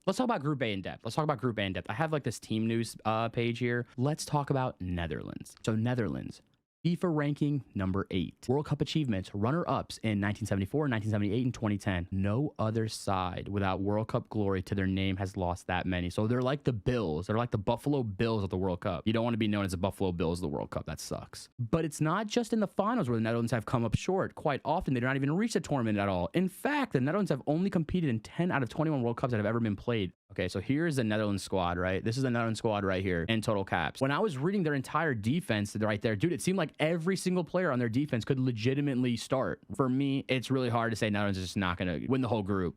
Let's talk about Group A in depth. Let's talk about Group A in depth. I have like this team news page here. Let's talk about Netherlands. So Netherlands, FIFA ranking number 8. World Cup achievements, runner-ups in 1974, 1978, and 2010. No other side without World Cup glory to their name has lost that many. So they're like the Bills. They're like the Buffalo Bills of the World Cup. You don't want to be known as the Buffalo Bills of the World Cup. That sucks. But it's not just in the finals where the Netherlands have come up short. Quite often, they do not even reach the tournament at all. In fact, the Netherlands have only competed in 10 out of 21 World Cups that have ever been played. Okay, so here's the Netherlands squad, right? This is the Netherlands squad right here in total caps. When I was reading their entire defense right there, dude, it seemed like every single player on their defense could legitimately start. For me, it's really hard to say Netherlands is just not going to win the whole group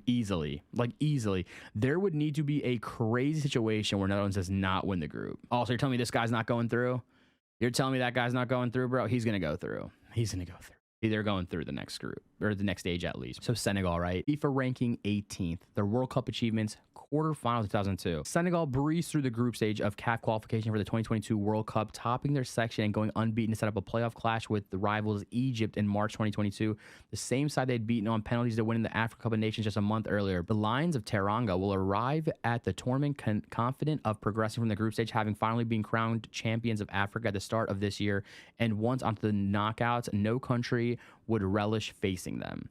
easily. Like easily. There would need to be a crazy situation where Netherlands does not win the group. Also, you're telling me this guy's not going through? You're telling me that guy's not going through, bro? He's going to go through. He's going to go through. They're going through the next group or the next stage at least. So Senegal, right? FIFA ranking 18th. Their World Cup achievements, quarterfinals 2002. Senegal breezed through the group stage of CAF qualification for the 2022 World Cup, topping their section and going unbeaten to set up a playoff clash with the rivals Egypt in March 2022. The same side they'd beaten on penalties to win in the Africa Cup of Nations just a month earlier. The Lions of Teranga will arrive at the tournament confident of progressing from the group stage, having finally been crowned champions of Africa at the start of this year. And once onto the knockouts, no country would relish facing them.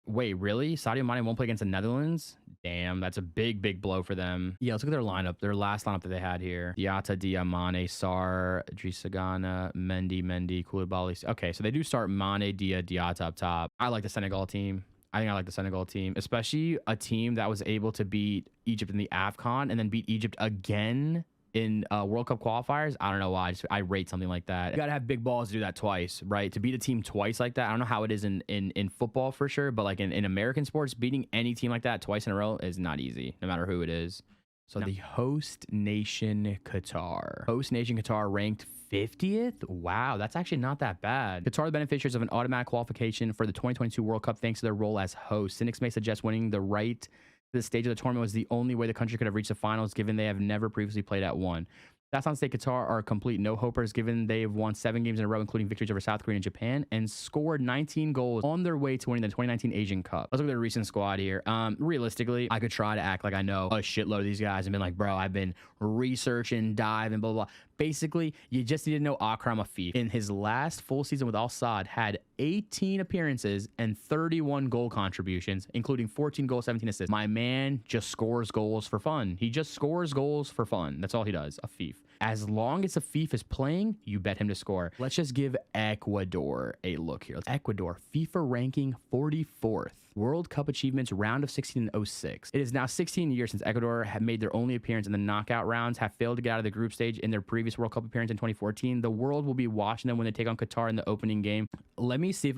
Wait, really? Sadio Mane won't play against the Netherlands? Damn, that's a big blow for them. Yeah, let's look at their lineup. Their last lineup that they had here. Diatta, Mane, Sarr, Drissagana, Mendy, Koulibaly. Okay, so they do start Mane, Diatta up top. I like the Senegal team. I think I like the Senegal team, especially a team that was able to beat Egypt in the AFCON and then beat Egypt again in World Cup qualifiers. I don't know why. I rate something like that. You got to have big balls to do that twice, right? To beat a team twice like that. I don't know how it is in football for sure, but like in American sports, beating any team like that twice in a row is not easy, no matter who it is. So the host nation, Qatar. Host nation, Qatar ranked 50th? Wow, that's actually not that bad. Qatar are the beneficiaries of an automatic qualification for the 2022 World Cup thanks to their role as host. Cynics may suggest winning the right the stage of the tournament was the only way the country could have reached the finals, given they have never previously played at one. That's not to say Qatar are complete no-hopers, given they've won 7 games in a row, including victories over South Korea and Japan, and scored 19 goals on their way to winning the 2019 Asian Cup. Let's look at their recent squad here. Realistically, I could try to act like I know a shitload of these guys and been like, bro, I've been researching, diving, blah, blah, blah. Basically, you just need to know Akram Afif. In his last full season with Al Sadd, had 18 appearances and 31 goal contributions, including 14 goals, 17 assists. My man just scores goals for fun. He just scores goals for fun. That's all he does, Afif. As long as Afif is playing, you bet him to score. Let's just give Ecuador a look here. Ecuador, FIFA ranking 44th. World Cup achievements, round of 16 and 06. It is now 16 years since Ecuador have made their only appearance in the knockout rounds, have failed to get out of the group stage in their previous World Cup appearance in 2014. The world will be watching them when they take on Qatar in the opening game. Let me see if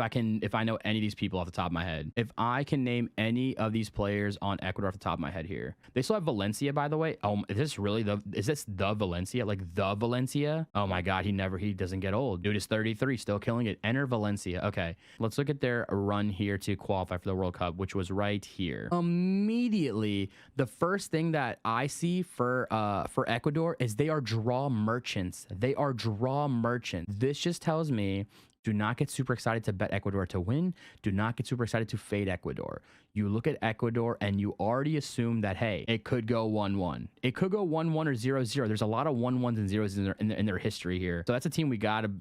I know any of these people off the top of my head. If I can name any of these players on Ecuador off the top of my head here. They still have Valencia, by the way. Is this the Valencia? Like the Valencia? Oh my God, he doesn't get old. Dude is 33, still killing it. Enter Valencia. Okay, let's look at their run here to qualify for the World Cup, which was right here. Immediately, the first thing that I see for Ecuador is they are draw merchants. They are draw merchants. This just tells me, do not get super excited to bet Ecuador to win. Do not get super excited to fade Ecuador. You look at Ecuador and you already assume that, hey, it could go 1-1. It could go 1-1 or 0-0. There's a lot of 1-1s and 0s in their history here. So that's a team we got to,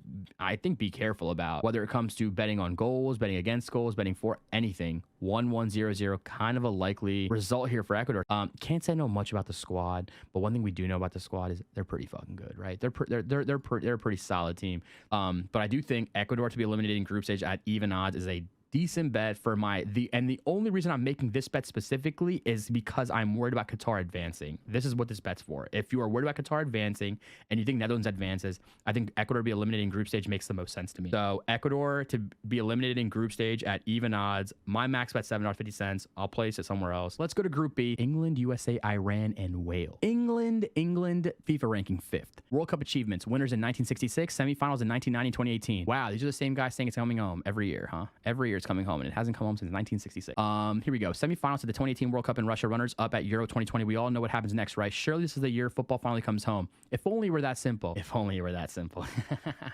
I think, be careful about. Whether it comes to betting on goals, betting against goals, betting for anything. 1-1, 0-0, kind of a likely result here for Ecuador. Can't say know much about the squad, but one thing we do know about the squad is they're pretty fucking good, right? They're a pretty solid team. But I do think Ecuador to be eliminated in group stage at even odds is a decent bet for the only reason I'm making this bet specifically is because I'm worried about Qatar advancing. This is what this bet's for. If you are worried about Qatar advancing and you think Netherlands advances, I think Ecuador to be eliminated in group stage makes the most sense to me. So Ecuador to be eliminated in group stage at even odds. My max bet $7.50. I'll place it somewhere else. Let's go to Group B. England, USA, Iran, and Wales. England, FIFA ranking 5th. World Cup achievements, winners in 1966, semifinals in 1990 and 2018. Wow, these are the same guys saying it's coming home every year, huh? Every year year it's coming home, and it hasn't come home since 1966. Here we go. Semifinals to the 2018 World Cup in Russia, runners up at Euro 2020. We all know what happens next, right? Surely this is the year football finally comes home. If only it were that simple. If only it were that simple.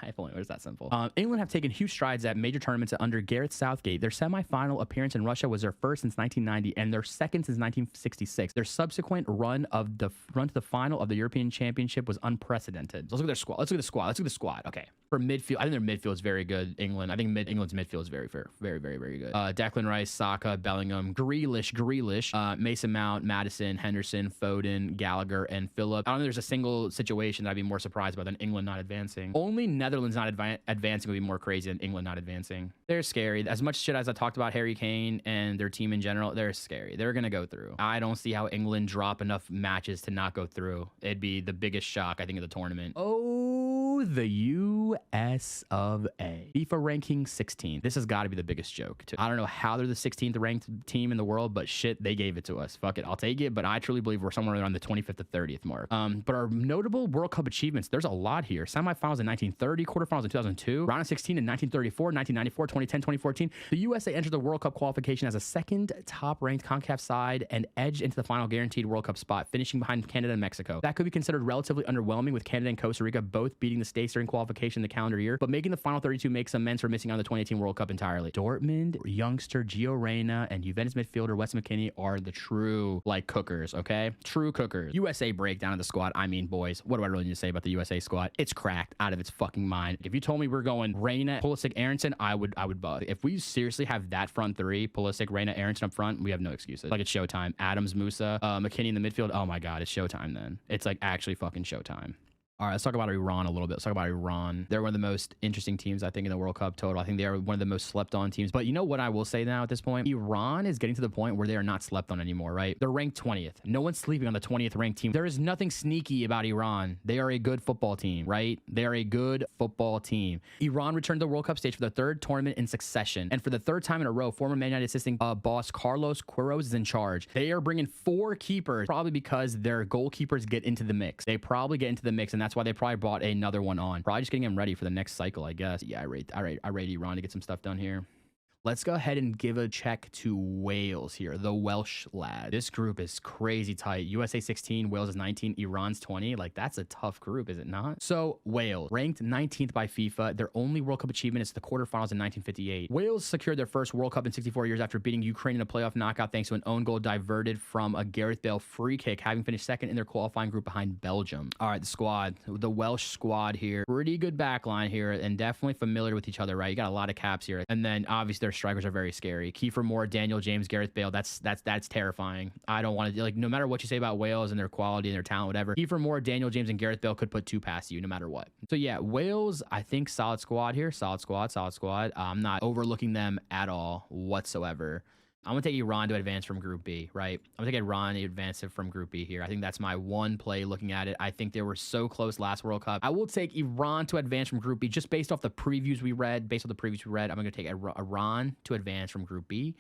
If only it was that simple. England have taken huge strides at major tournaments under Gareth Southgate. Their semifinal appearance in Russia was their first since 1990 and their second since 1966. Their subsequent run to the final of the European Championship was unprecedented. Let's look at their squad. Let's look at the squad. Okay. For midfield, I think their midfield is very good. England. I think England's midfield is very fair. Very, very, very good. Declan Rice, Saka, Bellingham, Grealish, Mason Mount, Madison, Henderson, Foden, Gallagher, and Phillip. I don't think there's a single situation that I'd be more surprised about than England not advancing. Only Netherlands not advancing would be more crazy than England not advancing. They're scary. As much shit as I talked about Harry Kane and their team in general, they're scary. They're going to go through. I don't see how England drop enough matches to not go through. It'd be the biggest shock, I think, of the tournament. Oh, the US of A. FIFA ranking 16. This has got to be the biggest joke, too. I don't know how they're the 16th ranked team in the world, but shit, they gave it to us. Fuck it. I'll take it, but I truly believe we're somewhere around the 25th to 30th mark. But our notable World Cup achievements, there's a lot here. Semifinals in 1930, quarterfinals in 2002, round of 16 in 1934, 1994, 2010, 2014. The USA entered the World Cup qualification as a second top-ranked CONCACAF side and edged into the final guaranteed World Cup spot, finishing behind Canada and Mexico. That could be considered relatively underwhelming, with Canada and Costa Rica both beating the States during qualification in the calendar year, but making the final 32 makes amends for missing out on the 2018 World Cup entirely. Dortmund youngster Gio Reyna and Juventus midfielder Wes McKennie are the true, cookers, okay? True cookers. USA breakdown of the squad. I mean, boys, what do I really need to say about the USA squad? It's cracked out of its fucking mind. If you told me we're going Reyna, Pulisic, Aronson, I would bug. If we seriously have that front three, Pulisic, Reyna, Aronson up front, we have no excuses. It's showtime. Adams, Musa, McKennie in the midfield. Oh my God, it's showtime then. It's actually fucking showtime. All right, let's talk about Iran a little bit. Let's talk about Iran. They're one of the most interesting teams, I think, in the World Cup total. I think they are one of the most slept on teams. But you know what I will say now at this point? Iran is getting to the point where they are not slept on anymore, right? They're ranked 20th. No one's sleeping on the 20th ranked team. There is nothing sneaky about Iran. They are a good football team, right? They are a good football team. Iran returned to the World Cup stage for the third tournament in succession. And for the third time in a row, former Man United assistant boss Carlos Queiroz is in charge. They are bringing 4 keepers, probably because their goalkeepers get into the mix. They probably get into the mix, and that's why they probably brought another one on. Probably just getting him ready for the next cycle, I guess. Yeah, I rate Iran to get some stuff done here. Let's go ahead and give a check to Wales here, the Welsh lad. This group is crazy tight. USA 16, Wales is 19, Iran's 20. That's a tough group, is it not? So Wales, ranked 19th by FIFA. Their only World Cup achievement is the quarterfinals in 1958. Wales secured their first World Cup in 64 years after beating Ukraine in a playoff knockout thanks to an own goal diverted from a Gareth Bale free kick, having finished second in their qualifying group behind Belgium. All right, the squad, the Welsh squad here. Pretty good backline here and definitely familiar with each other, right? You got a lot of caps here. And then obviously their strikers are very scary. Kiefer Moore, Daniel James, Gareth Bale. That's terrifying. I don't want to, no matter what you say about Wales and their quality and their talent, whatever, Kiefer Moore, Daniel James, and Gareth Bale could put 2 past you no matter what. So yeah, Wales, I think solid squad here. Solid squad. I'm not overlooking them at all whatsoever. I'm going to take Iran to advance from Group B, right? I'm going to take Iran to advance from Group B here. I think that's my one play looking at it. I think they were so close last World Cup. I will take Iran to advance from Group B just based off the previews we read. I'm going to take Iran to advance from Group B.